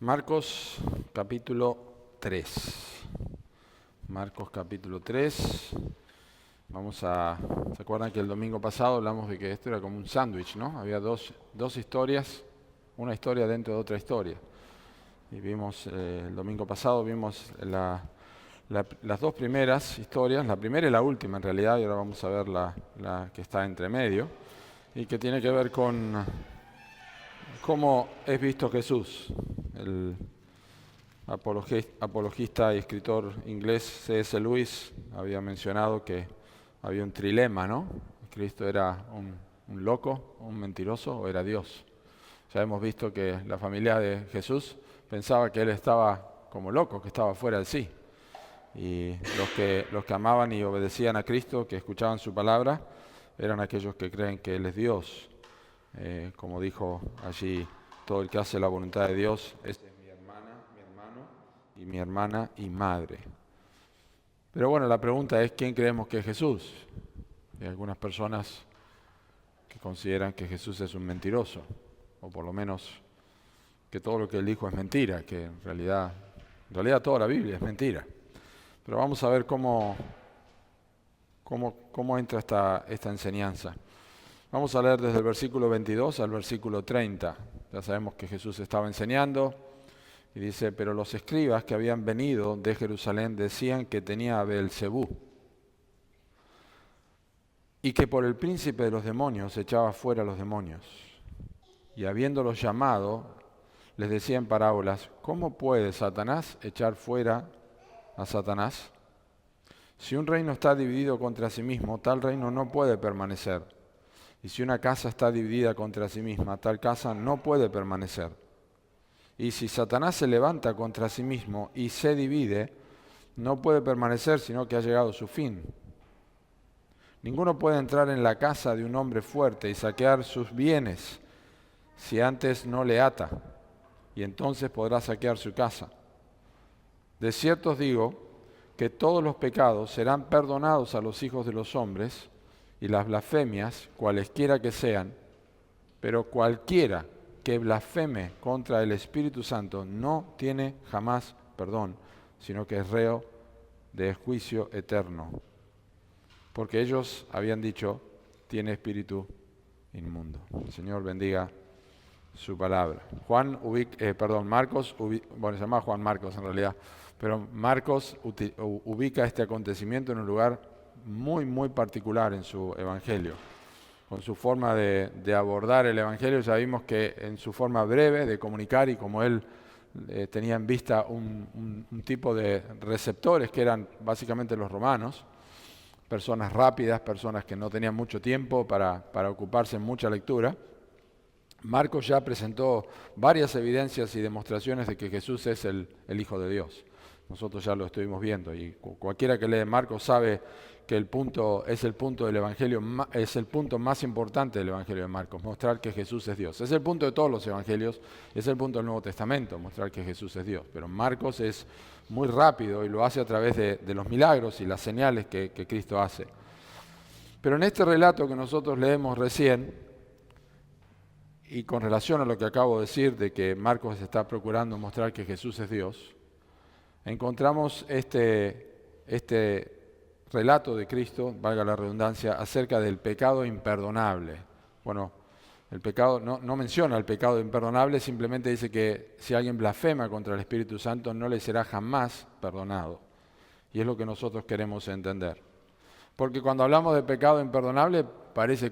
Marcos capítulo 3. Marcos capítulo 3. ¿Se acuerdan que el domingo pasado hablamos de que esto era como un sándwich, ¿no? Había dos historias, una historia dentro de otra historia. Y vimos, el domingo pasado vimos las dos primeras historias, la primera y la última en realidad, y ahora vamos a ver la que está entre medio, y que tiene que ver con cómo es visto Jesús. El apologista y escritor inglés C.S. Lewis había mencionado que había un trilema, ¿no? Cristo era un loco, un mentiroso o era Dios. Ya hemos visto que la familia de Jesús pensaba que él estaba como loco, que estaba fuera de sí. Y los que amaban y obedecían a Cristo, que escuchaban su palabra, eran aquellos que creen que Él es Dios. Como dijo allí, todo el que hace la voluntad de Dios, ese es mi hermana, mi hermano y mi hermana y madre. Pero bueno, la pregunta es, ¿quién creemos que es Jesús? Hay algunas personas que consideran que Jesús es un mentiroso, o por lo menos que todo lo que Él dijo es mentira, que en realidad toda la Biblia es mentira. Pero vamos a ver cómo entra esta enseñanza. Vamos a leer desde el versículo 22 al versículo 30. Ya sabemos que Jesús estaba enseñando y dice, pero los escribas que habían venido de Jerusalén decían que tenía a Beelzebú y que por el príncipe de los demonios echaba fuera a los demonios. Y habiéndolos llamado, les decía en parábolas, ¿cómo puede Satanás echar fuera a Satanás? Si un reino está dividido contra sí mismo, tal reino no puede permanecer. Y si una casa está dividida contra sí misma, tal casa no puede permanecer. Y si Satanás se levanta contra sí mismo y se divide, no puede permanecer, sino que ha llegado su fin. Ninguno puede entrar en la casa de un hombre fuerte y saquear sus bienes si antes no le ata, y entonces podrá saquear su casa. De cierto os digo que todos los pecados serán perdonados a los hijos de los hombres, y las blasfemias, cualesquiera que sean, pero cualquiera que blasfeme contra el Espíritu Santo no tiene jamás perdón, sino que es reo de juicio eterno. Porque ellos habían dicho, tiene espíritu inmundo. El Señor bendiga su palabra. Marcos, se llama Juan Marcos en realidad, pero Marcos ubica este acontecimiento en un lugar muy particular en su evangelio. Con su forma de abordar el evangelio, ya vimos que en su forma breve de comunicar y como él tenía en vista un tipo de receptores que eran básicamente los romanos, personas rápidas, personas que no tenían mucho tiempo para ocuparse en mucha lectura. Marcos ya presentó varias evidencias y demostraciones de que Jesús es el Hijo de Dios. Nosotros ya lo estuvimos viendo y cualquiera que lee Marcos sabe que el punto del Evangelio, es el punto más importante del Evangelio de Marcos, mostrar que Jesús es Dios. Es el punto de todos los Evangelios, es el punto del Nuevo Testamento, mostrar que Jesús es Dios. Pero Marcos es muy rápido y lo hace a través de los milagros y las señales que Cristo hace. Pero en este relato que nosotros leemos recién, y con relación a lo que acabo de decir, de que Marcos está procurando mostrar que Jesús es Dios, encontramos este relato de Cristo, valga la redundancia, acerca del pecado imperdonable. Bueno, el pecado no menciona el pecado imperdonable, simplemente dice que si alguien blasfema contra el Espíritu Santo no le será jamás perdonado. Y es lo que nosotros queremos entender. Porque cuando hablamos de pecado imperdonable parece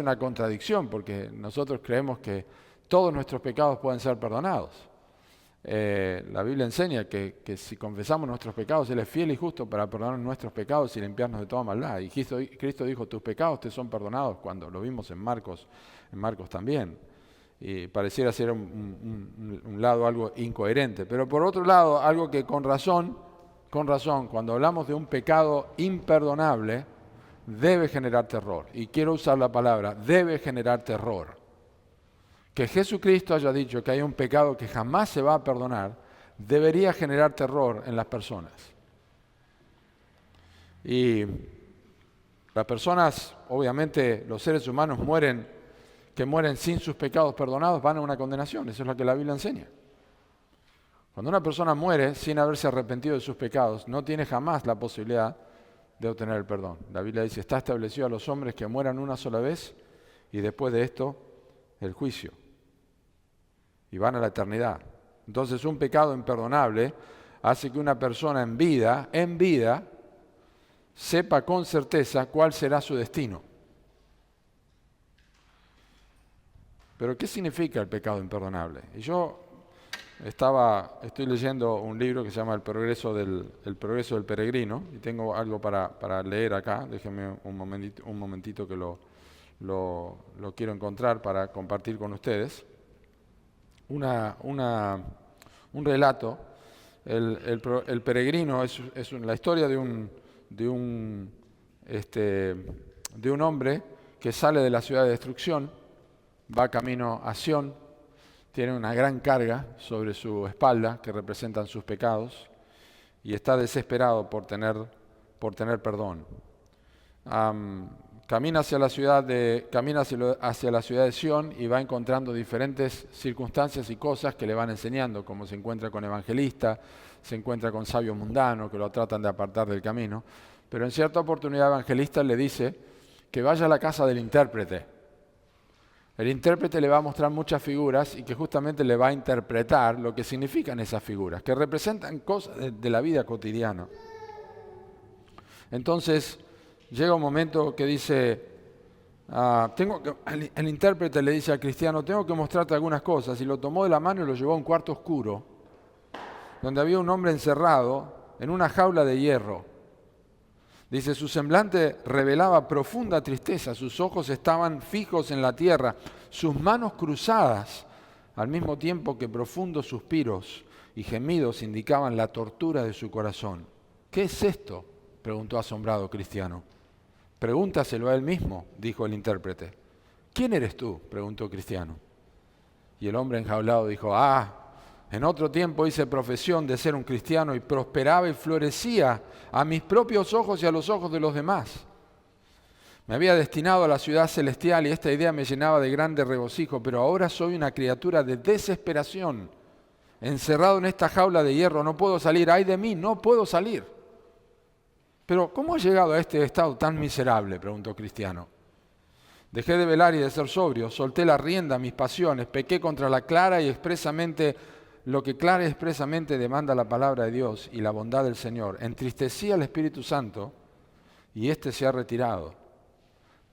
una contradicción, porque nosotros creemos que todos nuestros pecados pueden ser perdonados. La Biblia enseña que si confesamos nuestros pecados, Él es fiel y justo para perdonar nuestros pecados y limpiarnos de toda maldad. Y Cristo dijo, tus pecados te son perdonados, cuando lo vimos en Marcos también. Y pareciera ser un lado algo incoherente. Pero por otro lado, algo que con razón, cuando hablamos de un pecado imperdonable, debe generar terror. Y quiero usar la palabra, debe generar terror. Que Jesucristo haya dicho que hay un pecado que jamás se va a perdonar, debería generar terror en las personas. Y las personas, obviamente, los seres humanos mueren que mueren sin sus pecados perdonados van a una condenación. Eso es lo que la Biblia enseña. Cuando una persona muere sin haberse arrepentido de sus pecados, no tiene jamás la posibilidad de obtener el perdón. La Biblia dice, está establecido a los hombres que mueran una sola vez y después de esto, el juicio. Y van a la eternidad. Entonces, un pecado imperdonable hace que una persona en vida, sepa con certeza cuál será su destino. Pero, ¿qué significa el pecado imperdonable? Y yo estoy leyendo un libro que se llama El progreso del peregrino, y tengo algo para leer acá. Déjenme un momentito que lo quiero encontrar para compartir con ustedes. Un relato. El peregrino es la historia de un hombre que sale de la ciudad de destrucción, va camino a Sión, tiene una gran carga sobre su espalda que representan sus pecados y está desesperado por tener perdón. Camina hacia la ciudad de Sión y va encontrando diferentes circunstancias y cosas que le van enseñando, como se encuentra con evangelistas, se encuentra con sabios mundanos que lo tratan de apartar del camino. Pero en cierta oportunidad el evangelista le dice que vaya a la casa del intérprete. El intérprete le va a mostrar muchas figuras y que justamente le va a interpretar lo que significan esas figuras, que representan cosas de la vida cotidiana. Entonces llega un momento que dice, el intérprete le dice al cristiano, tengo que mostrarte algunas cosas, y lo tomó de la mano y lo llevó a un cuarto oscuro, donde había un hombre encerrado en una jaula de hierro. Dice, su semblante revelaba profunda tristeza, sus ojos estaban fijos en la tierra, sus manos cruzadas, al mismo tiempo que profundos suspiros y gemidos indicaban la tortura de su corazón. ¿Qué es esto?, preguntó asombrado cristiano. Pregúntaselo a él mismo, dijo el intérprete. ¿Quién eres tú?, preguntó cristiano. Y el hombre enjaulado dijo, en otro tiempo hice profesión de ser un cristiano y prosperaba y florecía a mis propios ojos y a los ojos de los demás. Me había destinado a la ciudad celestial y esta idea me llenaba de grande regocijo, pero ahora soy una criatura de desesperación, encerrado en esta jaula de hierro, no puedo salir, ¡ay de mí, no puedo salir! Pero, ¿cómo he llegado a este estado tan miserable?, preguntó cristiano. Dejé de velar y de ser sobrio, solté la rienda a mis pasiones, pequé contra lo que clara y expresamente demanda la palabra de Dios y la bondad del Señor. Entristecí al Espíritu Santo y éste se ha retirado.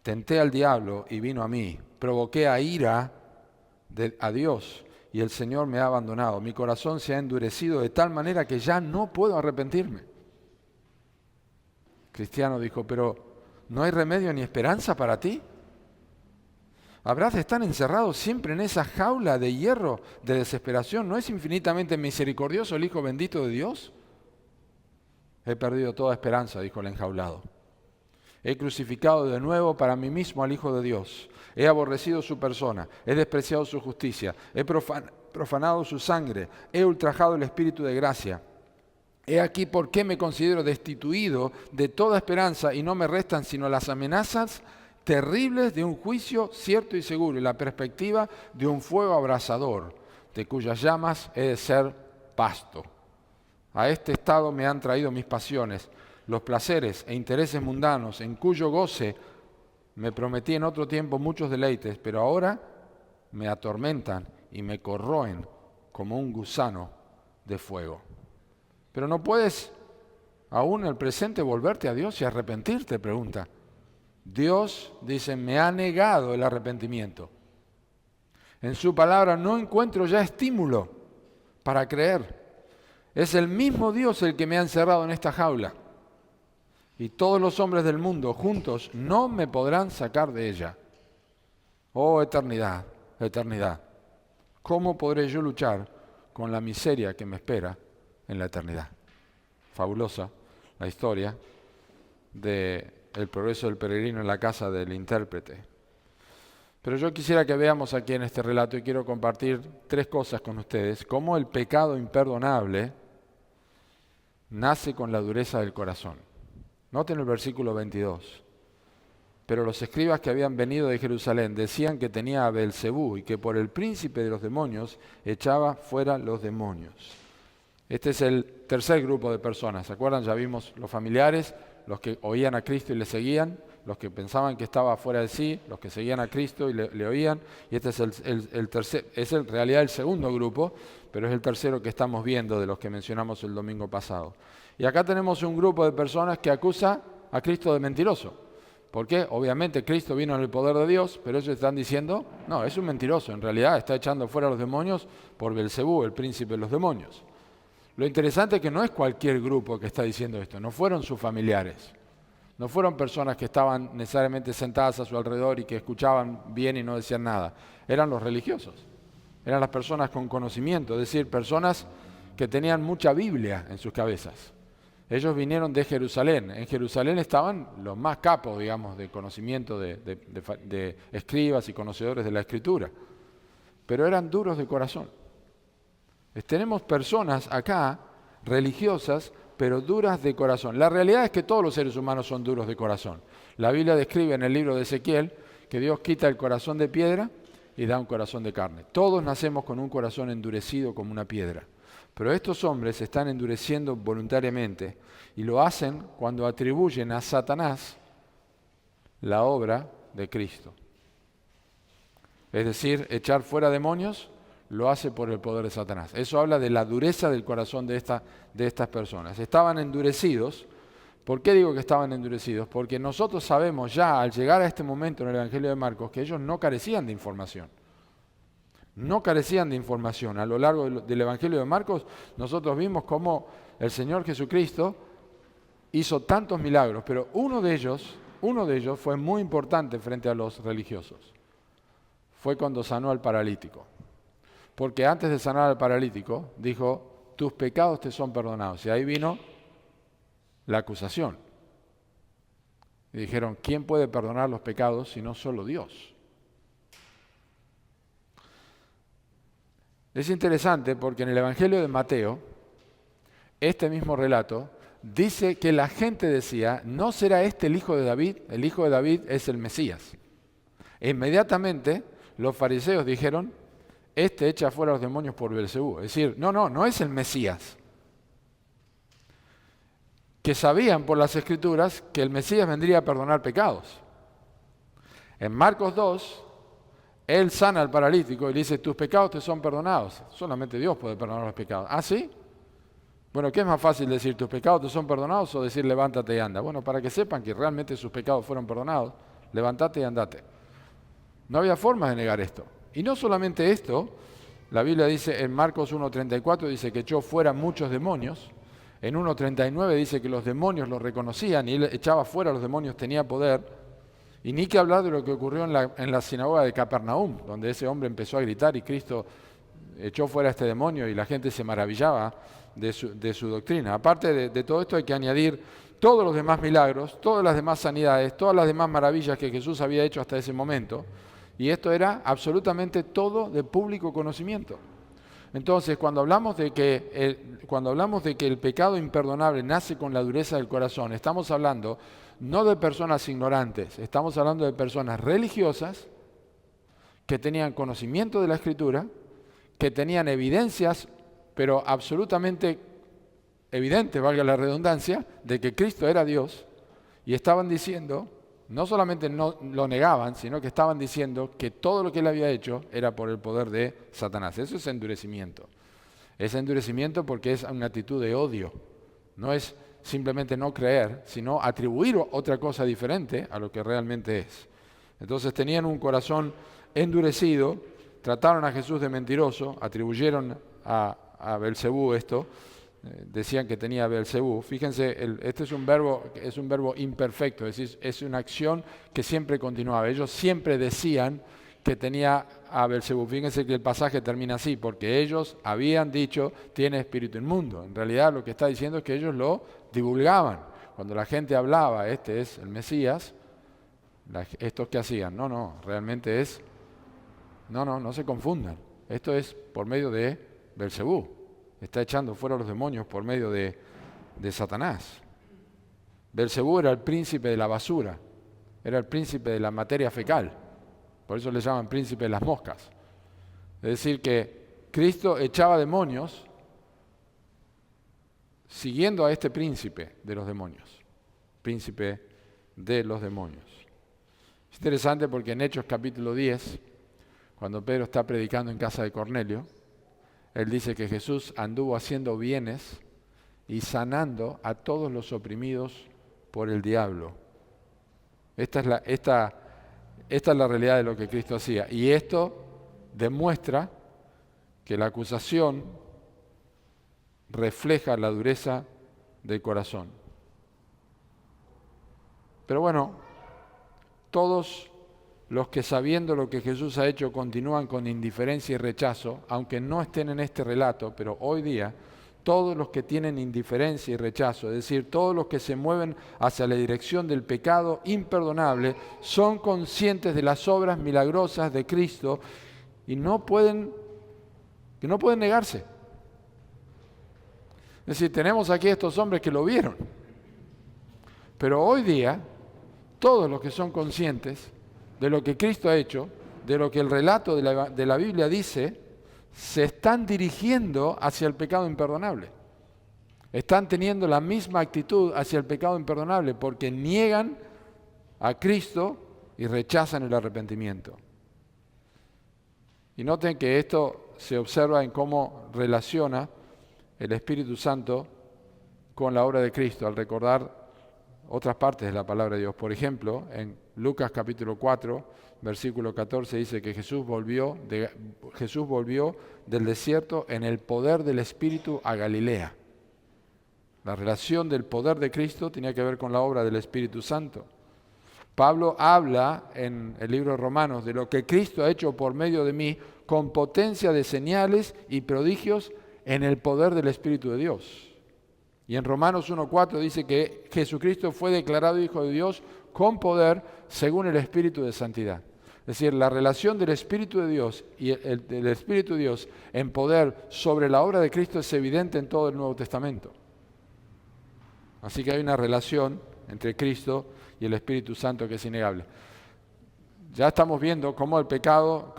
Tenté al diablo y vino a mí. Provoqué a ira a Dios y el Señor me ha abandonado. Mi corazón se ha endurecido de tal manera que ya no puedo arrepentirme. Cristiano dijo, pero ¿no hay remedio ni esperanza para ti? ¿Habrás de estar encerrado siempre en esa jaula de hierro de desesperación? ¿No es infinitamente misericordioso el Hijo bendito de Dios? He perdido toda esperanza, dijo el enjaulado. He crucificado de nuevo para mí mismo al Hijo de Dios. He aborrecido su persona, he despreciado su justicia, he profanado su sangre, he ultrajado el Espíritu de gracia. He aquí por qué me considero destituido de toda esperanza y no me restan sino las amenazas terribles de un juicio cierto y seguro y la perspectiva de un fuego abrasador, de cuyas llamas he de ser pasto. A este estado me han traído mis pasiones, los placeres e intereses mundanos, en cuyo goce me prometí en otro tiempo muchos deleites, pero ahora me atormentan y me corroen como un gusano de fuego. Pero no puedes aún en el presente volverte a Dios y arrepentirte, pregunta. Dios, dice, me ha negado el arrepentimiento. En su palabra no encuentro ya estímulo para creer. Es el mismo Dios el que me ha encerrado en esta jaula. Y todos los hombres del mundo juntos no me podrán sacar de ella. Oh eternidad, eternidad. ¿Cómo podré yo luchar con la miseria que me espera en la eternidad? Fabulosa la historia del progreso del peregrino en la casa del intérprete. Pero yo quisiera que veamos aquí en este relato, y quiero compartir 3 cosas con ustedes, cómo el pecado imperdonable nace con la dureza del corazón. Noten el versículo 22. Pero los escribas que habían venido de Jerusalén decían que tenía a Beelzebú y que por el príncipe de los demonios echaba fuera los demonios. Este es el tercer grupo de personas. ¿Se acuerdan? Ya vimos los familiares, los que oían a Cristo y le seguían, los que pensaban que estaba fuera de sí, los que seguían a Cristo y le oían. Y este es el tercer, es en realidad el segundo grupo, pero es el tercero que estamos viendo de los que mencionamos el domingo pasado. Y acá tenemos un grupo de personas que acusa a Cristo de mentiroso. ¿Por qué? Obviamente Cristo vino en el poder de Dios, pero ellos están diciendo, no, es un mentiroso, en realidad está echando fuera a los demonios por Beelzebú, el príncipe de los demonios. Lo interesante es que no es cualquier grupo que está diciendo esto, no fueron sus familiares, no fueron personas que estaban necesariamente sentadas a su alrededor y que escuchaban bien y no decían nada, eran los religiosos, eran las personas con conocimiento, es decir, personas que tenían mucha Biblia en sus cabezas. Ellos vinieron de Jerusalén. En Jerusalén estaban los más capos, digamos, de conocimiento de escribas y conocedores de la Escritura. Pero eran duros de corazón. Tenemos personas acá, religiosas, pero duras de corazón. La realidad es que todos los seres humanos son duros de corazón. La Biblia describe en el libro de Ezequiel que Dios quita el corazón de piedra y da un corazón de carne. Todos nacemos con un corazón endurecido como una piedra. Pero estos hombres se están endureciendo voluntariamente y lo hacen cuando atribuyen a Satanás la obra de Cristo. Es decir, echar fuera demonios lo hace por el poder de Satanás. Eso habla de la dureza del corazón de estas personas. Estaban endurecidos. ¿Por qué digo que estaban endurecidos? Porque nosotros sabemos ya al llegar a este momento en el Evangelio de Marcos que ellos no carecían de información. No carecían de información. A lo largo del Evangelio de Marcos, nosotros vimos cómo el Señor Jesucristo hizo tantos milagros, pero uno de ellos fue muy importante frente a los religiosos. Fue cuando sanó al paralítico. Porque antes de sanar al paralítico, dijo, tus pecados te son perdonados. Y ahí vino la acusación. Y dijeron, ¿quién puede perdonar los pecados si no solo Dios? Es interesante porque en el Evangelio de Mateo, este mismo relato, dice que la gente decía, ¿no será este el hijo de David? El hijo de David es el Mesías. E inmediatamente los fariseos dijeron, este echa fuera a los demonios por Beelzebú. Es decir, no es el Mesías. Que sabían por las Escrituras que el Mesías vendría a perdonar pecados. En Marcos 2, él sana al paralítico y le dice, tus pecados te son perdonados. Solamente Dios puede perdonar los pecados. ¿Ah, sí? Bueno, ¿qué es más fácil decir, tus pecados te son perdonados o decir, levántate y anda? Bueno, para que sepan que realmente sus pecados fueron perdonados, levántate y andate. No había forma de negar esto. Y no solamente esto, la Biblia dice en Marcos 1:34, dice que echó fuera muchos demonios. En 1:39 dice que los demonios lo reconocían y él echaba fuera a los demonios, tenía poder. Y ni que hablar de lo que ocurrió en la sinagoga de Capernaum, donde ese hombre empezó a gritar y Cristo echó fuera a este demonio y la gente se maravillaba de su doctrina. Aparte de todo esto hay que añadir todos los demás milagros, todas las demás sanidades, todas las demás maravillas que Jesús había hecho hasta ese momento. Y esto era absolutamente todo de público conocimiento. Entonces, cuando hablamos de que el pecado imperdonable nace con la dureza del corazón, estamos hablando no de personas ignorantes, estamos hablando de personas religiosas que tenían conocimiento de la Escritura, que tenían evidencias, pero absolutamente evidentes, valga la redundancia, de que Cristo era Dios, y estaban diciendo, no solamente no lo negaban, sino que estaban diciendo que todo lo que él había hecho era por el poder de Satanás. Eso es endurecimiento. Es endurecimiento porque es una actitud de odio. No es simplemente no creer, sino atribuir otra cosa diferente a lo que realmente es. Entonces tenían un corazón endurecido, trataron a Jesús de mentiroso, atribuyeron a Beelzebú esto, decían que tenía Beelzebú. Fíjense, este es un verbo imperfecto, es decir, es una acción que siempre continuaba. Ellos siempre decían que tenía a Beelzebú. Fíjense que el pasaje termina así, porque ellos habían dicho, tiene espíritu inmundo. En realidad lo que está diciendo es que ellos lo divulgaban. Cuando la gente hablaba, este es el Mesías, ¿estos qué hacían? Realmente es, no se confundan. Esto es por medio de Beelzebú. Está echando fuera a los demonios por medio de Satanás. Beelzebú era el príncipe de la basura. Era el príncipe de la materia fecal. Por eso le llaman príncipe de las moscas. Es decir, que Cristo echaba demonios siguiendo a este príncipe de los demonios. Príncipe de los demonios. Es interesante porque en Hechos capítulo 10, cuando Pedro está predicando en casa de Cornelio, él dice que Jesús anduvo haciendo bienes y sanando a todos los oprimidos por el diablo. Esta es la realidad de lo que Cristo hacía. Y esto demuestra que la acusación refleja la dureza del corazón. Pero bueno, todos los que sabiendo lo que Jesús ha hecho continúan con indiferencia y rechazo, aunque no estén en este relato, pero hoy día todos los que tienen indiferencia y rechazo, es decir, todos los que se mueven hacia la dirección del pecado imperdonable, son conscientes de las obras milagrosas de Cristo y no pueden negarse. Es decir, tenemos aquí a estos hombres que lo vieron, pero hoy día todos los que son conscientes de lo que Cristo ha hecho, de lo que el relato de la Biblia dice, se están dirigiendo hacia el pecado imperdonable. Están teniendo la misma actitud hacia el pecado imperdonable porque niegan a Cristo y rechazan el arrepentimiento. Y noten que esto se observa en cómo relaciona el Espíritu Santo con la obra de Cristo al recordar otras partes de la palabra de Dios. Por ejemplo, en Lucas capítulo 4, versículo 14 dice que Jesús volvió del desierto en el poder del Espíritu a Galilea. La relación del poder de Cristo tenía que ver con la obra del Espíritu Santo. Pablo habla en el libro de Romanos de lo que Cristo ha hecho por medio de mí con potencia de señales y prodigios en el poder del Espíritu de Dios. Y en Romanos 1.4 dice que Jesucristo fue declarado Hijo de Dios con poder según el Espíritu de Santidad. Es decir, la relación del Espíritu de Dios y del Espíritu de Dios en poder sobre la obra de Cristo es evidente en todo el Nuevo Testamento. Así que hay una relación entre Cristo y el Espíritu Santo que es innegable. Ya estamos viendo cómo el pecado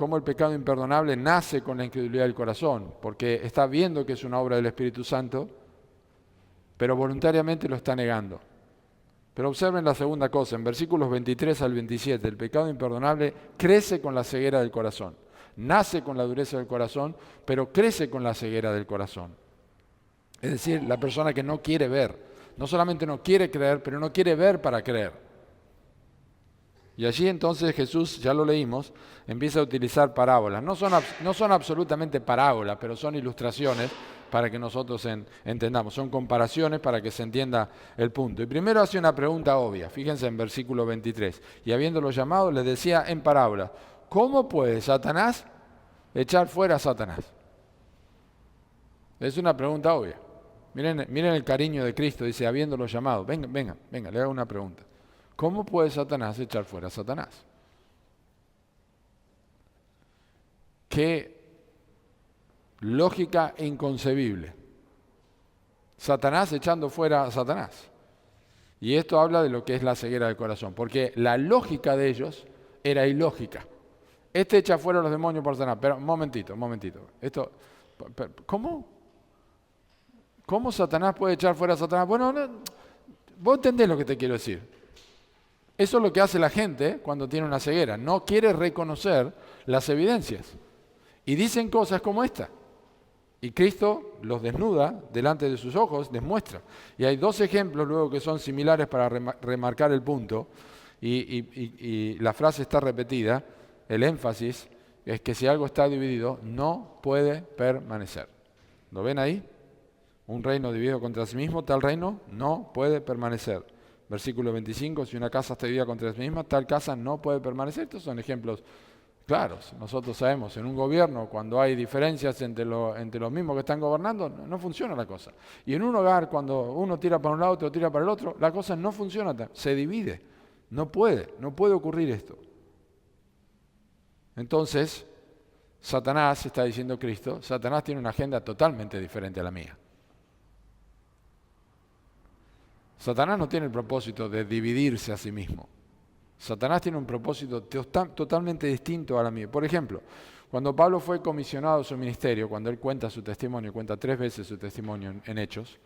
imperdonable nace con la incredulidad del corazón, porque está viendo que es una obra del Espíritu Santo, pero voluntariamente lo está negando. Pero observen la segunda cosa, en versículos 23 al 27, el pecado imperdonable crece con la ceguera del corazón. Nace con la dureza del corazón, pero crece con la ceguera del corazón. Es decir, la persona que no quiere ver, no solamente no quiere creer, pero no quiere ver para creer. Y allí entonces Jesús, ya lo leímos, empieza a utilizar parábolas. No son absolutamente parábolas, pero son ilustraciones para que nosotros entendamos. Son comparaciones para que se entienda el punto. Y primero hace una pregunta obvia. Fíjense en versículo 23. Y habiéndolo llamado, les decía en parábola: ¿cómo puede Satanás echar fuera a Satanás? Es una pregunta obvia. Miren el cariño de Cristo, dice, habiéndolo llamado. Venga, le hago una pregunta. ¿Cómo puede Satanás echar fuera a Satanás? Qué lógica inconcebible. Satanás echando fuera a Satanás. Y esto habla de lo que es la ceguera del corazón, porque la lógica de ellos era ilógica. Este echa fuera a los demonios por Satanás. Pero un momentito. ¿Cómo? ¿Cómo Satanás puede echar fuera a Satanás? Bueno, vos entendés lo que te quiero decir. Eso es lo que hace la gente cuando tiene una ceguera. No quiere reconocer las evidencias. Y dicen cosas como esta. Y Cristo los desnuda delante de sus ojos, les muestra. Y hay dos ejemplos luego que son similares para remarcar el punto. Y la frase está repetida. El énfasis es que si algo está dividido, no puede permanecer. ¿Lo ven ahí? Un reino dividido contra sí mismo, tal reino no puede permanecer. Versículo 25, si una casa está dividida contra sí misma, tal casa no puede permanecer. Estos son ejemplos claros. Nosotros sabemos, en un gobierno, cuando hay diferencias entre los mismos que están gobernando, no funciona la cosa. Y en un hogar, cuando uno tira para un lado, otro tira para el otro, la cosa no funciona, se divide. No puede ocurrir esto. Entonces, Satanás, está diciendo Cristo, Satanás tiene una agenda totalmente diferente a la mía. Satanás no tiene el propósito de dividirse a sí mismo. Satanás tiene un propósito totalmente distinto a la mía. Por ejemplo, cuando Pablo fue comisionado a su ministerio, cuando él cuenta su testimonio, cuenta 3 veces su testimonio en Hechos,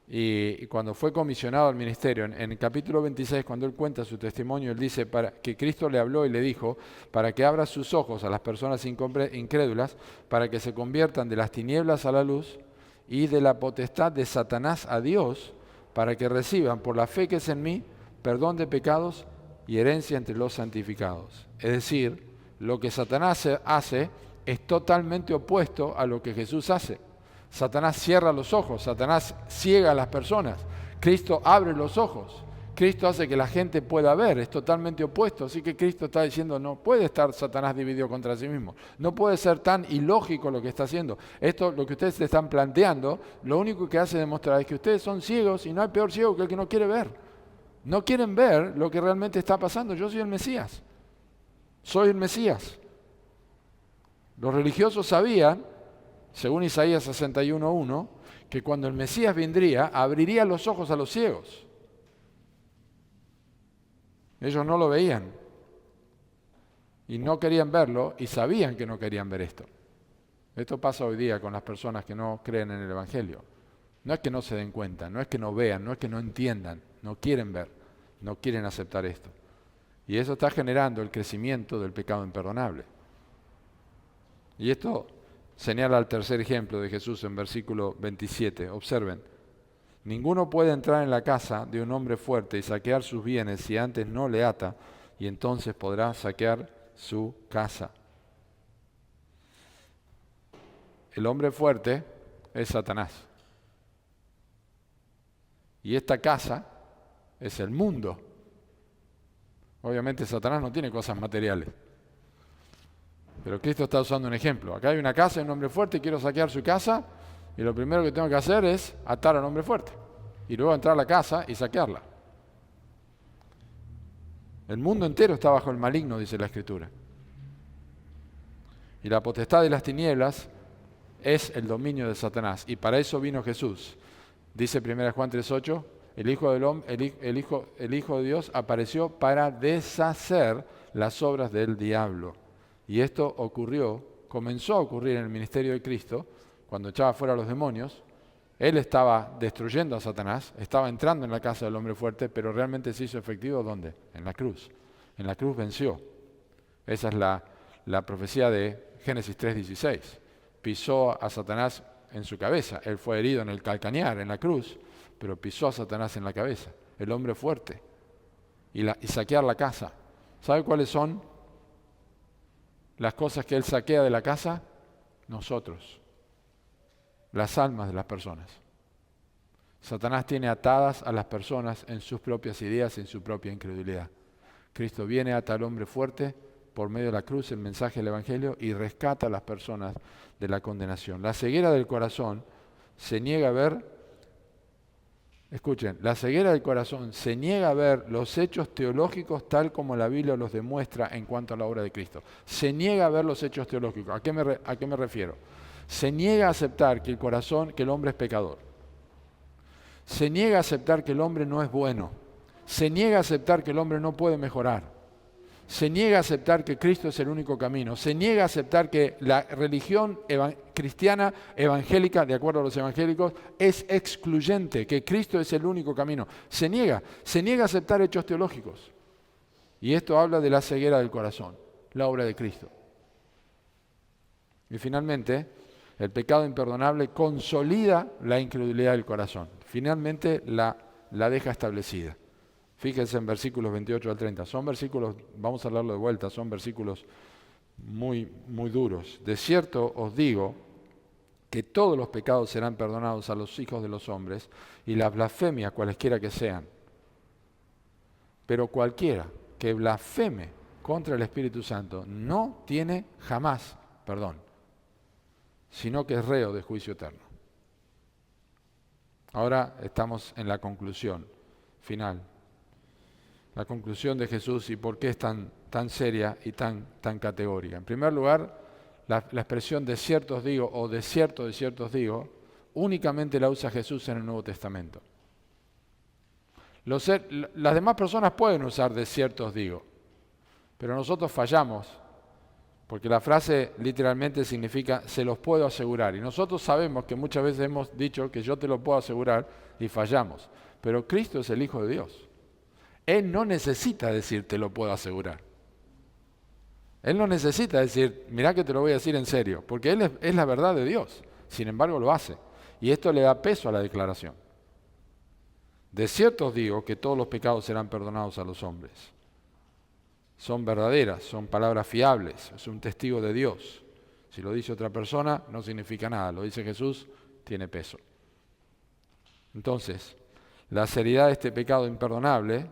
y cuando fue comisionado al ministerio, en el capítulo 26, cuando él cuenta su testimonio, él dice que Cristo le habló y le dijo para que abra sus ojos a las personas incrédulas, para que se conviertan de las tinieblas a la luz y de la potestad de Satanás a Dios, para que reciban por la fe que es en mí perdón de pecados y herencia entre los santificados. Es decir, lo que Satanás hace es totalmente opuesto a lo que Jesús hace. Satanás cierra los ojos, Satanás ciega a las personas. Cristo abre los ojos, Cristo hace que la gente pueda ver, es totalmente opuesto. Así que Cristo está diciendo, no puede estar Satanás dividido contra sí mismo. No puede ser tan ilógico lo que está haciendo. Esto, lo que ustedes se están planteando, lo único que hace demostrar es que ustedes son ciegos y no hay peor ciego que el que no quiere ver. No quieren ver lo que realmente está pasando. Yo soy el Mesías. Soy el Mesías. Los religiosos sabían, según Isaías 61:1, que cuando el Mesías vendría, abriría los ojos a los ciegos. Ellos no lo veían y no querían verlo y sabían que no querían ver esto. Esto pasa hoy día con las personas que no creen en el Evangelio. No es que no se den cuenta, no es que no vean, no es que no entiendan, no quieren ver, no quieren aceptar esto. Y eso está generando el crecimiento del pecado imperdonable. Y esto señala el tercer ejemplo de Jesús en versículo 27. Observen. Ninguno puede entrar en la casa de un hombre fuerte y saquear sus bienes si antes no le ata, y entonces podrá saquear su casa. El hombre fuerte es Satanás. Y esta casa es el mundo. Obviamente Satanás no tiene cosas materiales. Pero Cristo está usando un ejemplo. Acá hay una casa de un hombre fuerte y quiero saquear su casa, y lo primero que tengo que hacer es atar al hombre fuerte. Y luego entrar a la casa y saquearla. El mundo entero está bajo el maligno, dice la Escritura. Y la potestad de las tinieblas es el dominio de Satanás. Y para eso vino Jesús. Dice 1 Juan 3:8, el Hijo de Dios apareció para deshacer las obras del diablo. Y esto comenzó a ocurrir en el ministerio de Cristo, cuando echaba fuera a los demonios. Él estaba destruyendo a Satanás, estaba entrando en la casa del hombre fuerte, pero realmente se hizo efectivo ¿dónde? En la cruz. En la cruz venció. Esa es la profecía de Génesis 3:16. Pisó a Satanás en su cabeza. Él fue herido en el calcañar, en la cruz, pero pisó a Satanás en la cabeza. El hombre fuerte. Y saquear la casa. ¿Sabe cuáles son las cosas que él saquea de la casa? Nosotros. Las almas de las personas. Satanás tiene atadas a las personas en sus propias ideas y en su propia incredulidad. Cristo viene, ata al hombre fuerte por medio de la cruz, el mensaje del Evangelio, y rescata a las personas de la condenación. La ceguera del corazón se niega a ver, escuchen, la ceguera del corazón se niega a ver los hechos teológicos tal como la Biblia los demuestra en cuanto a la obra de Cristo. Se niega a ver los hechos teológicos. ¿A qué me refiero? Se niega a aceptar que el hombre es pecador. Se niega a aceptar que el hombre no es bueno. Se niega a aceptar que el hombre no puede mejorar. Se niega a aceptar que Cristo es el único camino. Se niega a aceptar que la religión cristiana evangélica, de acuerdo a los evangélicos, es excluyente, que Cristo es el único camino. Se niega a aceptar hechos teológicos. Y esto habla de la ceguera del corazón, la obra de Cristo. Y finalmente, el pecado imperdonable consolida la incredulidad del corazón. Finalmente la deja establecida. Fíjense en versículos 28 al 30. Son versículos, vamos a hablarlo de vuelta, son versículos muy, muy duros. De cierto os digo que todos los pecados serán perdonados a los hijos de los hombres y las blasfemias cualesquiera que sean. Pero cualquiera que blasfeme contra el Espíritu Santo no tiene jamás perdón, sino que es reo de juicio eterno. Ahora estamos en la conclusión final. La conclusión de Jesús y por qué es tan seria y tan categórica. En primer lugar, la expresión de cierto os digo o de cierto os digo, únicamente la usa Jesús en el Nuevo Testamento. Las demás personas pueden usar de ciertos digo, pero nosotros fallamos, porque la frase literalmente significa se los puedo asegurar. Y nosotros sabemos que muchas veces hemos dicho que yo te lo puedo asegurar y fallamos. Pero Cristo es el Hijo de Dios. Él no necesita decir te lo puedo asegurar. Él no necesita decir, mirá que te lo voy a decir en serio, porque Él es la verdad de Dios. Sin embargo lo hace. Y esto le da peso a la declaración. De cierto os digo que todos los pecados serán perdonados a los hombres. Son verdaderas, son palabras fiables, es un testigo de Dios. Si lo dice otra persona, no significa nada. Lo dice Jesús, tiene peso. Entonces, la seriedad de este pecado imperdonable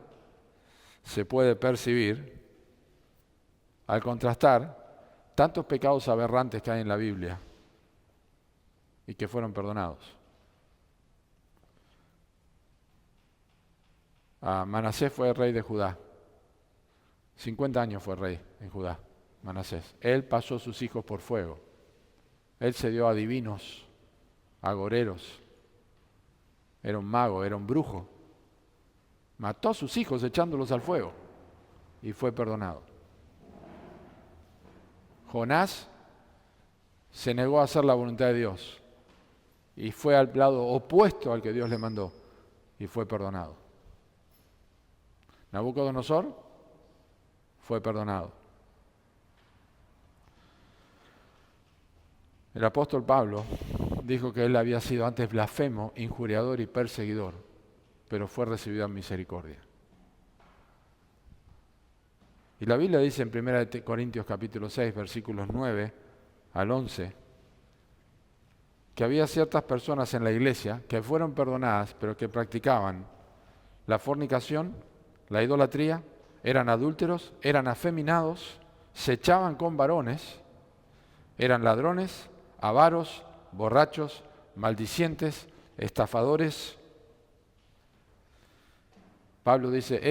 se puede percibir al contrastar tantos pecados aberrantes que hay en la Biblia y que fueron perdonados. Manasés fue rey de Judá. 50 años fue rey en Judá, Manasés. Él pasó sus hijos por fuego. Él se dio a adivinos, a agoreros. Era un mago, era un brujo. Mató a sus hijos echándolos al fuego y fue perdonado. Jonás se negó a hacer la voluntad de Dios y fue al lado opuesto al que Dios le mandó y fue perdonado. Nabucodonosor fue perdonado. El apóstol Pablo dijo que él había sido antes blasfemo, injuriador y perseguidor, pero fue recibido en misericordia. Y la Biblia dice en 1 Corintios capítulo 6, versículos 9 al 11, que había ciertas personas en la iglesia que fueron perdonadas, pero que practicaban la fornicación, la idolatría, eran adúlteros, eran afeminados, se echaban con varones, eran ladrones, avaros, borrachos, maldicientes, estafadores. Pablo dice,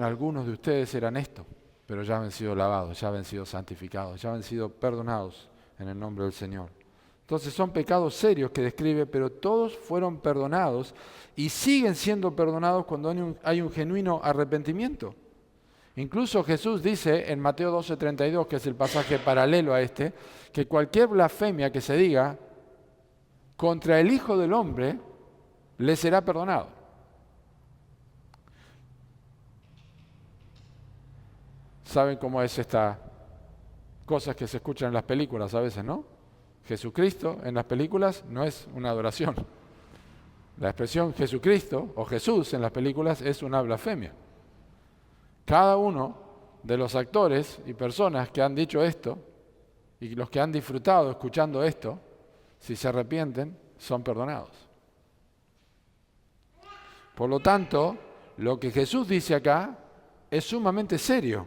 algunos de ustedes eran esto, pero ya habían sido lavados, ya habían sido santificados, ya habían sido perdonados en el nombre del Señor. Entonces son pecados serios que describe, pero todos fueron perdonados y siguen siendo perdonados cuando hay un genuino arrepentimiento. Incluso Jesús dice en Mateo 12:32, que es el pasaje paralelo a este, que cualquier blasfemia que se diga contra el Hijo del Hombre le será perdonado. ¿Saben cómo es esta cosas que se escuchan en las películas a veces, no? Jesucristo en las películas no es una adoración. La expresión Jesucristo o Jesús en las películas es una blasfemia. Cada uno de los actores y personas que han dicho esto y los que han disfrutado escuchando esto, si se arrepienten, son perdonados. Por lo tanto, lo que Jesús dice acá es sumamente serio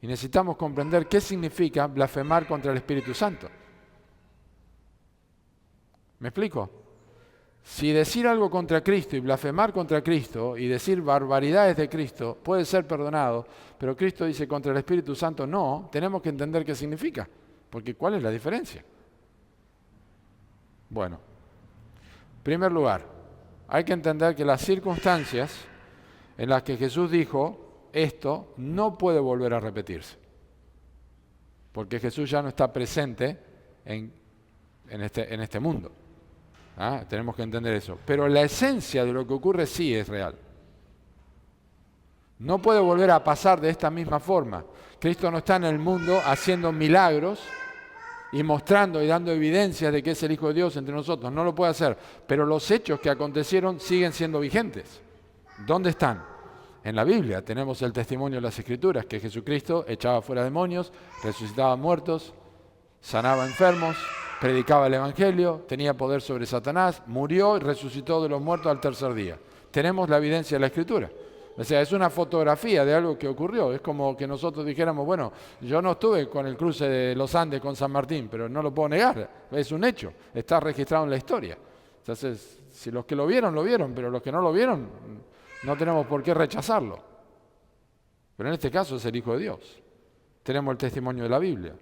y necesitamos comprender qué significa blasfemar contra el Espíritu Santo. ¿Me explico? Si decir algo contra Cristo y blasfemar contra Cristo y decir barbaridades de Cristo puede ser perdonado, pero Cristo dice contra el Espíritu Santo no, tenemos que entender qué significa, porque ¿cuál es la diferencia? Bueno, en primer lugar, hay que entender que las circunstancias en las que Jesús dijo esto no puede volver a repetirse, porque Jesús ya no está presente en este mundo. Tenemos que entender eso. Pero la esencia de lo que ocurre sí es real. No puede volver a pasar de esta misma forma. Cristo no está en el mundo haciendo milagros y mostrando y dando evidencias de que es el Hijo de Dios entre nosotros. No lo puede hacer. Pero los hechos que acontecieron siguen siendo vigentes. ¿Dónde están? En la Biblia tenemos el testimonio de las Escrituras, que Jesucristo echaba fuera demonios, resucitaba muertos, sanaba enfermos, predicaba el Evangelio, tenía poder sobre Satanás, murió y resucitó de los muertos al tercer día. Tenemos la evidencia de la Escritura. O sea, es una fotografía de algo que ocurrió. Es como que nosotros dijéramos, bueno, yo no estuve con el cruce de los Andes con San Martín, pero no lo puedo negar. Es un hecho, está registrado en la historia. Entonces, si los que lo vieron, pero los que no lo vieron, no tenemos por qué rechazarlo. Pero en este caso es el Hijo de Dios. Tenemos el testimonio de la Biblia.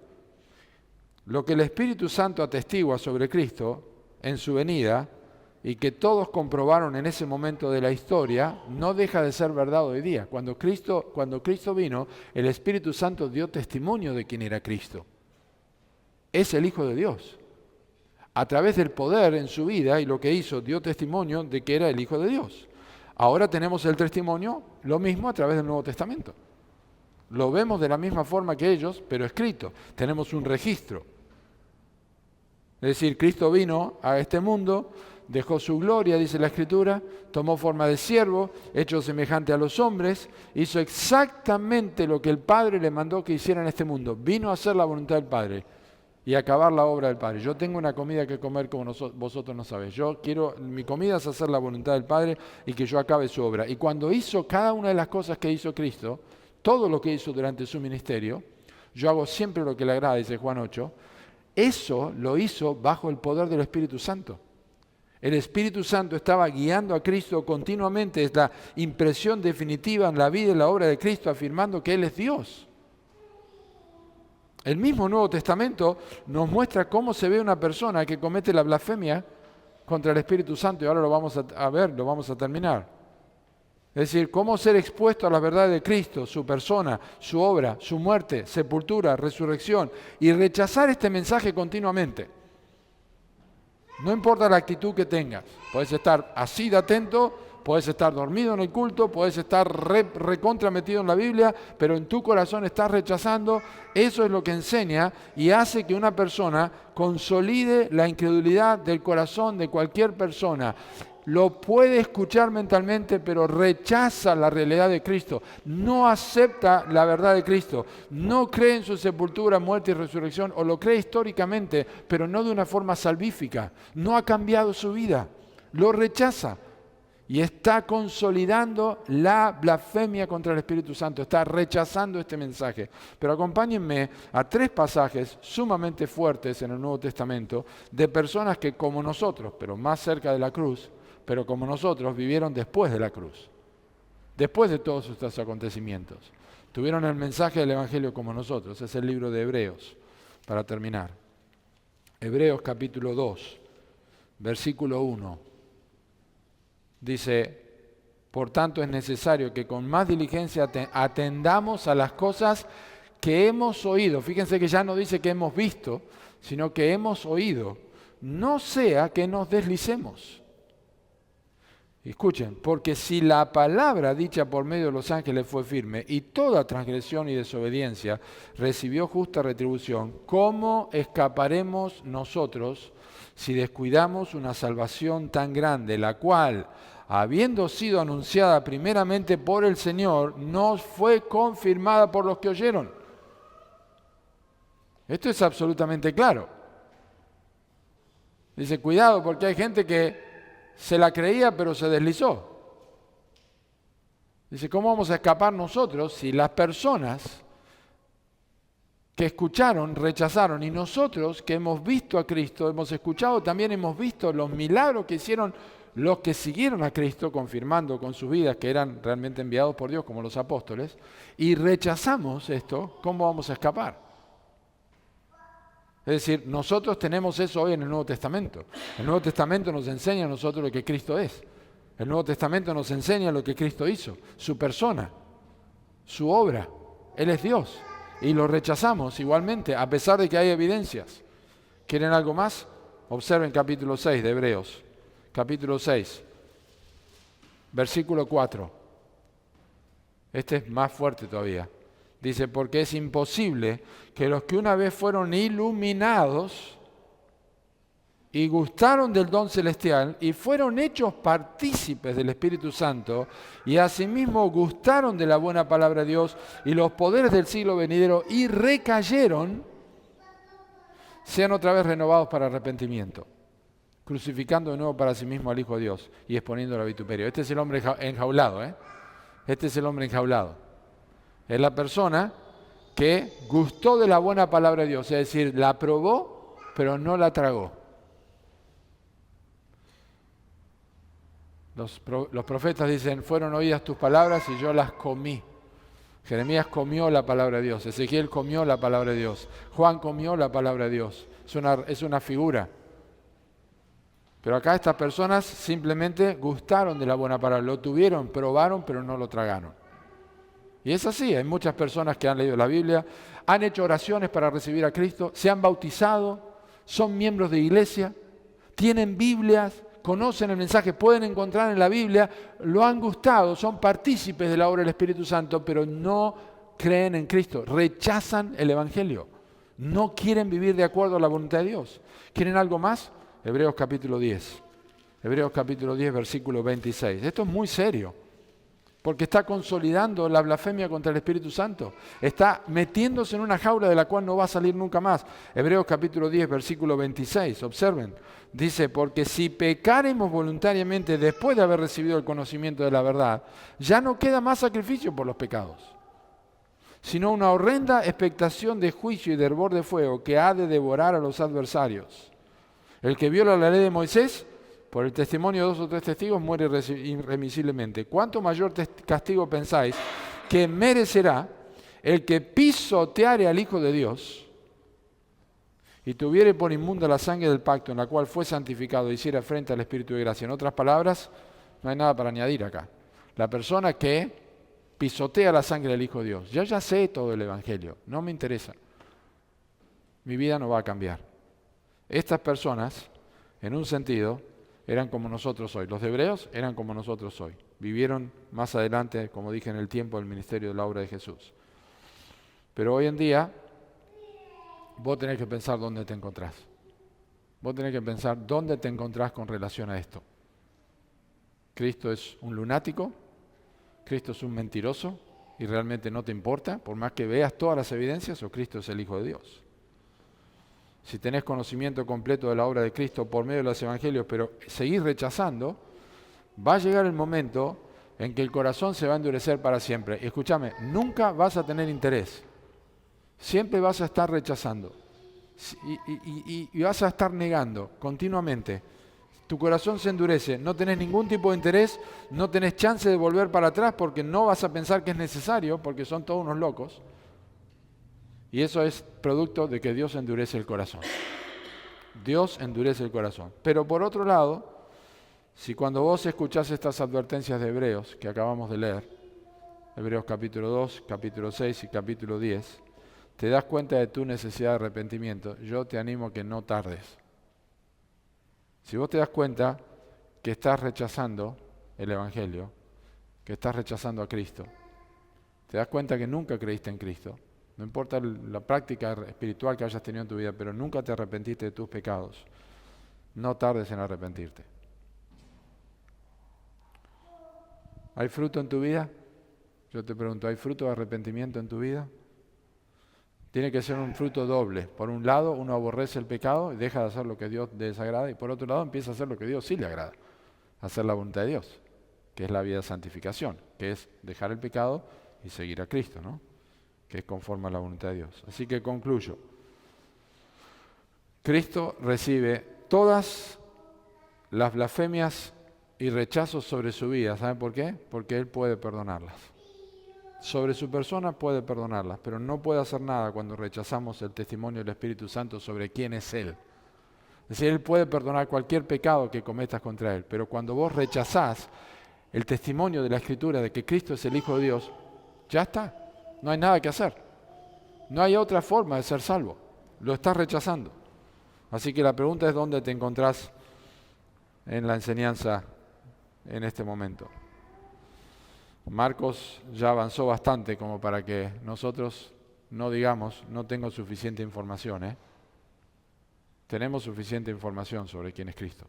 Lo que el Espíritu Santo atestigua sobre Cristo en su venida y que todos comprobaron en ese momento de la historia, no deja de ser verdad hoy día. Cuando Cristo vino, el Espíritu Santo dio testimonio de quién era Cristo. Es el Hijo de Dios. A través del poder en su vida y lo que hizo, dio testimonio de que era el Hijo de Dios. Ahora tenemos el testimonio, lo mismo a través del Nuevo Testamento. Lo vemos de la misma forma que ellos, pero escrito. Tenemos un registro. Es decir, Cristo vino a este mundo, dejó su gloria, dice la Escritura, tomó forma de siervo, hecho semejante a los hombres, hizo exactamente lo que el Padre le mandó que hiciera en este mundo. Vino a hacer la voluntad del Padre y acabar la obra del Padre. Yo tengo una comida que comer como vosotros no sabéis. Mi comida es hacer la voluntad del Padre y que yo acabe su obra. Y cuando hizo cada una de las cosas que hizo Cristo, todo lo que hizo durante su ministerio, yo hago siempre lo que le agrada, dice Juan 8, eso lo hizo bajo el poder del Espíritu Santo. El Espíritu Santo estaba guiando a Cristo continuamente, es la impresión definitiva en la vida y la obra de Cristo, afirmando que Él es Dios. El mismo Nuevo Testamento nos muestra cómo se ve una persona que comete la blasfemia contra el Espíritu Santo, y ahora lo vamos a ver, lo vamos a terminar. Es decir, cómo ser expuesto a la verdad de Cristo, su persona, su obra, su muerte, sepultura, resurrección, y rechazar este mensaje continuamente. No importa la actitud que tengas, puedes estar así de atento, puedes estar dormido en el culto, puedes estar recontra metido en la Biblia, pero en tu corazón estás rechazando. Eso es lo que enseña y hace que una persona consolide la incredulidad del corazón de cualquier persona. Lo puede escuchar mentalmente, pero rechaza la realidad de Cristo. No acepta la verdad de Cristo. No cree en su sepultura, muerte y resurrección, o lo cree históricamente, pero no de una forma salvífica. No ha cambiado su vida. Lo rechaza. Y está consolidando la blasfemia contra el Espíritu Santo. Está rechazando este mensaje. Pero acompáñenme a 3 pasajes sumamente fuertes en el Nuevo Testamento de personas que como nosotros, pero más cerca de la cruz, pero como nosotros, vivieron después de la cruz, después de todos estos acontecimientos. Tuvieron el mensaje del Evangelio como nosotros. Es el libro de Hebreos, para terminar. Hebreos capítulo 2, versículo 1. Dice, por tanto es necesario que con más diligencia atendamos a las cosas que hemos oído. Fíjense que ya no dice que hemos visto, sino que hemos oído. No sea que nos deslicemos. Escuchen, porque si la palabra dicha por medio de los ángeles fue firme y toda transgresión y desobediencia recibió justa retribución, ¿cómo escaparemos nosotros si descuidamos una salvación tan grande, la cual, habiendo sido anunciada primeramente por el Señor, nos fue confirmada por los que oyeron? Esto es absolutamente claro. Dice, cuidado, porque hay gente que se la creía, pero se deslizó. Dice, ¿cómo vamos a escapar nosotros si las personas que escucharon rechazaron? Y nosotros que hemos visto a Cristo, hemos escuchado, también hemos visto los milagros que hicieron los que siguieron a Cristo, confirmando con sus vidas que eran realmente enviados por Dios, como los apóstoles, y rechazamos esto, ¿cómo vamos a escapar? Es decir, nosotros tenemos eso hoy en el Nuevo Testamento. El Nuevo Testamento nos enseña a nosotros lo que Cristo es. El Nuevo Testamento nos enseña lo que Cristo hizo, su persona, su obra. Él es Dios. Y lo rechazamos igualmente, a pesar de que hay evidencias. ¿Quieren algo más? Observen capítulo 6 de Hebreos. Capítulo 6, versículo 4. Este es más fuerte todavía. Dice, porque es imposible que los que una vez fueron iluminados y gustaron del don celestial y fueron hechos partícipes del Espíritu Santo y asimismo gustaron de la buena palabra de Dios y los poderes del siglo venidero y recayeron, sean otra vez renovados para arrepentimiento, crucificando de nuevo para sí mismo al Hijo de Dios y exponiéndolo a vituperio. Este es el hombre enjaulado, ¿eh? Este es el hombre enjaulado. Es la persona que gustó de la buena palabra de Dios, es decir, la probó, pero no la tragó. Los profetas dicen, fueron oídas tus palabras y yo las comí. Jeremías comió la palabra de Dios, Ezequiel comió la palabra de Dios, Juan comió la palabra de Dios. Es una figura. Pero acá estas personas simplemente gustaron de la buena palabra, lo tuvieron, probaron, pero no lo tragaron. Y es así, hay muchas personas que han leído la Biblia, han hecho oraciones para recibir a Cristo, se han bautizado, son miembros de iglesia, tienen Biblias, conocen el mensaje, pueden encontrar en la Biblia, lo han gustado, son partícipes de la obra del Espíritu Santo, pero no creen en Cristo, rechazan el Evangelio, no quieren vivir de acuerdo a la voluntad de Dios. ¿Quieren algo más? Hebreos capítulo 10. Hebreos capítulo 10, versículo 26. Esto es muy serio, porque está consolidando la blasfemia contra el Espíritu Santo. Está metiéndose en una jaula de la cual no va a salir nunca más. Hebreos capítulo 10, versículo 26. Observen. Dice, porque si pecaremos voluntariamente después de haber recibido el conocimiento de la verdad, ya no queda más sacrificio por los pecados, sino una horrenda expectación de juicio y de hervor de fuego que ha de devorar a los adversarios. El que viola la ley de Moisés, por el testimonio de 2 o 3 testigos, muere irremisiblemente. ¿Cuánto mayor castigo pensáis que merecerá el que pisoteare al Hijo de Dios y tuviere por inmunda la sangre del pacto en la cual fue santificado e hiciera frente al Espíritu de gracia? En otras palabras, no hay nada para añadir acá. La persona que pisotea la sangre del Hijo de Dios. Yo ya sé todo el Evangelio, no me interesa. Mi vida no va a cambiar. Estas personas, en un sentido, eran como nosotros hoy. Los hebreos eran como nosotros hoy. Vivieron más adelante, como dije, en el tiempo del ministerio de la obra de Jesús. Pero hoy en día, vos tenés que pensar dónde te encontrás. Vos tenés que pensar dónde te encontrás con relación a esto. ¿Cristo es un lunático? ¿Cristo es un mentiroso? ¿Y realmente no te importa? Por más que veas todas las evidencias, ¿o Cristo es el Hijo de Dios? Si tenés conocimiento completo de la obra de Cristo por medio de los evangelios, pero seguís rechazando, va a llegar el momento en que el corazón se va a endurecer para siempre. Y escúchame, nunca vas a tener interés. Siempre vas a estar rechazando. Y vas a estar negando continuamente. Tu corazón se endurece, no tenés ningún tipo de interés, no tenés chance de volver para atrás porque no vas a pensar que es necesario, porque son todos unos locos. Y eso es producto de que Dios endurece el corazón. Dios endurece el corazón. Pero por otro lado, si cuando vos escuchás estas advertencias de Hebreos que acabamos de leer, Hebreos capítulo 2, capítulo 6 y capítulo 10, te das cuenta de tu necesidad de arrepentimiento, yo te animo a que no tardes. Si vos te das cuenta que estás rechazando el Evangelio, que estás rechazando a Cristo, te das cuenta que nunca creíste en Cristo, no importa la práctica espiritual que hayas tenido en tu vida, pero nunca te arrepentiste de tus pecados, no tardes en arrepentirte. ¿Hay fruto en tu vida? Yo te pregunto, ¿hay fruto de arrepentimiento en tu vida? Tiene que ser un fruto doble. Por un lado, uno aborrece el pecado y deja de hacer lo que Dios le desagrada, y por otro lado empieza a hacer lo que Dios sí le agrada, hacer la voluntad de Dios, que es la vida de santificación, que es dejar el pecado y seguir a Cristo, ¿no? Que es conforme a la voluntad de Dios. Así que concluyo. Cristo recibe todas las blasfemias y rechazos sobre su vida. ¿Saben por qué? Porque Él puede perdonarlas. Sobre su persona puede perdonarlas, pero no puede hacer nada cuando rechazamos el testimonio del Espíritu Santo sobre quién es Él. Es decir, Él puede perdonar cualquier pecado que cometas contra Él, pero cuando vos rechazás el testimonio de la Escritura de que Cristo es el Hijo de Dios, ya está. No hay nada que hacer. No hay otra forma de ser salvo. Lo estás rechazando. Así que la pregunta es dónde te encontrás en la enseñanza en este momento. Marcos ya avanzó bastante como para que nosotros no digamos, no tengo suficiente información. Tenemos suficiente información sobre quién es Cristo.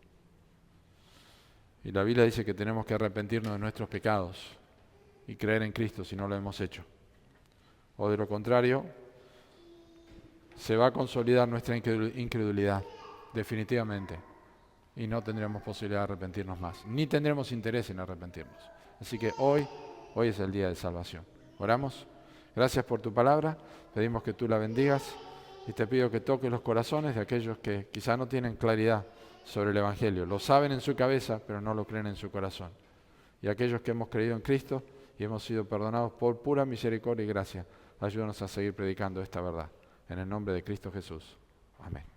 Y la Biblia dice que tenemos que arrepentirnos de nuestros pecados y creer en Cristo si no lo hemos hecho. O de lo contrario, se va a consolidar nuestra incredulidad, definitivamente, y no tendremos posibilidad de arrepentirnos más, ni tendremos interés en arrepentirnos. Así que hoy es el día de salvación. Oramos. Gracias por tu palabra, pedimos que tú la bendigas y te pido que toques los corazones de aquellos que quizá no tienen claridad sobre el Evangelio. Lo saben en su cabeza, pero no lo creen en su corazón. Y aquellos que hemos creído en Cristo y hemos sido perdonados por pura misericordia y gracia, ayúdanos a seguir predicando esta verdad. En el nombre de Cristo Jesús. Amén.